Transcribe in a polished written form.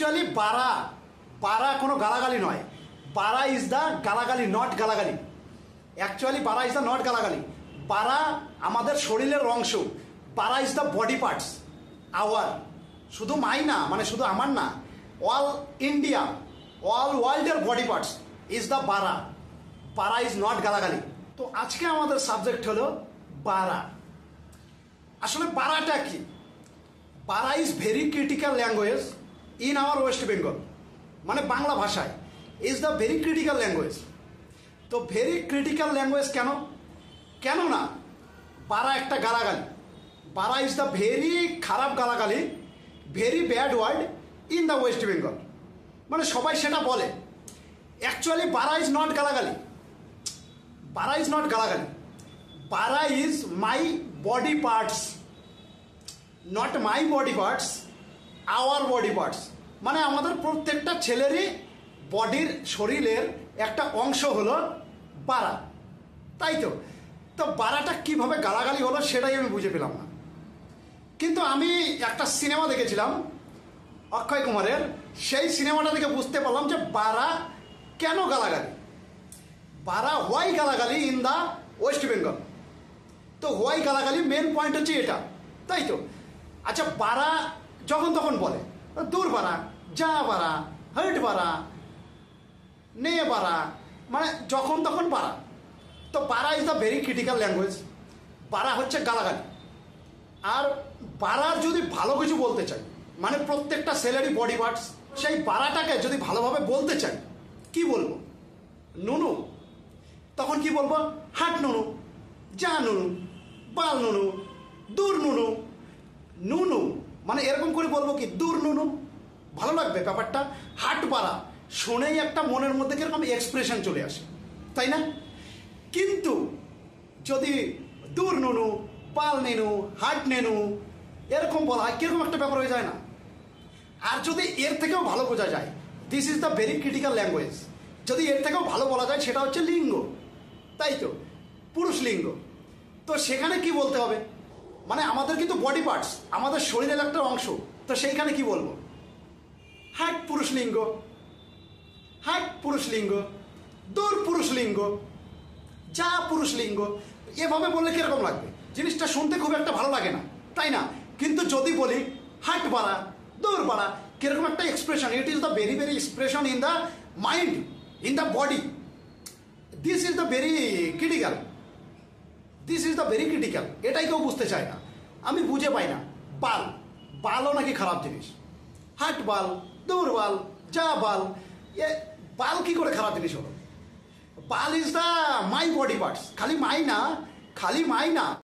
Actually বারা বারা কোনো গালাগালি নয়। বারা ইজ দ্য গালাগালি, নট গালাগালি। অ্যাকচুয়ালি বারা ইজ দ্য নট গালাগালি। বারা আমাদের শরীরের অংশ। বারা is the body parts our. শুধু মাই না, মানে শুধু আমার না, অল ইন্ডিয়া, অল ওয়ার্ল্ডের বডি পার্টস ইজ দ্য বারা। বারা ইজ নট গালাগালি। তো আজকে আমাদের সাবজেক্ট হলো বারা। আসলে বারাটা কি? বারা is very critical language in our West Bengal, মানে বাংলা ভাষায় is the very critical language. তো ভেরি ক্রিটিক্যাল ল্যাঙ্গুয়েজ কেন? কেননা বারা একটা গালাগালি। বারা ইজ দ্য ভেরি খারাপ গালাগালি, very bad word in the West Bengal. মানে সবাই সেটা বলে। অ্যাকচুয়ালি বারা ইজ নট গালাগালি। বারা ইজ নট গালাগালি। বারা is my body parts, not my body parts, our body parts. মানে আমাদের প্রত্যেকটা ছেলেরই বডির, শরীরের একটা অংশ হলো বারা, তাই তো? তো বারাটা কিভাবে গালাগালি হলো সেটাই আমি বুঝে পেলাম না। কিন্তু আমি একটা সিনেমা দেখেছিলাম অক্ষয় কুমারের, সেই সিনেমাটা থেকে বুঝতে পারলাম যে বারা কেন গালাগালি। বারা হোয়াই গালাগালি ইন দ্য ওয়েস্ট বেঙ্গল। তো হোয়াই গালাগালি মেন পয়েন্ট হচ্ছে এটা, তাই তো? আচ্ছা, বারা যখন তখন বলে দূর বারা, যা বারা, হার্ট বারা, নে বারা, মানে যখন তখন বারা। তো বারা is the very critical language. বারা হচ্ছে গালাগালি। আর বারার যদি ভালো কিছু বলতে চাই, মানে প্রত্যেকটা সেলেরই বডি পার্টস, সেই বারাটাকে যদি ভালোভাবে বলতে চাই, কি বলবো? নুনু। তখন কি বলবো? হাট নুনু, যা নুনু, বাল নুনু, দূর নুনু। নুনু মানে এরকম করে বলবো কি, দূর নুনু, ভালো লাগবে ব্যাপারটা। হাট বারা শুনেই একটা মনের মধ্যে কিরকম এক্সপ্রেশন চলে আসে, তাই না? কিন্তু যদি দূর নুনু, পাল নেনু, হাট নেনু এরকম বলা হয়, কিরকম একটা ব্যাপার হয়ে যায় না? আর যদি এর থেকেও ভালো বোঝা যায়, this is the very critical language, যদি এর থেকেও ভালো বলা যায়, সেটা হচ্ছে লিঙ্গ, তাই তো? পুরুষ লিঙ্গ। তো সেখানে কি বলতে হবে? মানে আমাদের কিন্তু বডি পার্টস, আমাদের শরীরের একটা অংশ। তো সেইখানে কি বলবো? হাট পুরুষ লিঙ্গ, হাট পুরুষ লিঙ্গ, দূর পুরুষ লিঙ্গ, যা পুরুষ লিঙ্গ। এভাবে বললে কিরকম লাগবে? জিনিসটা শুনতে খুব একটা ভালো লাগে না, তাই না? কিন্তু যদি বলি হাট বাড়া, দৌড় বাড়া, কিরকম একটা expression. It is the very very expression in the mind, in the body. This is the very critical, this is the very critical. এটাই কেউ বুঝতে চায় না, আমি বুঝে পাই না। বাল, বালও নাকি খারাপ জিনিস। হাট বাল, দৌড় বাল, যা বাল, এ বাল কি করে খারাপ জিনিস হলো? বাল is the my body parts. খালি মাই না, খালি মাই না,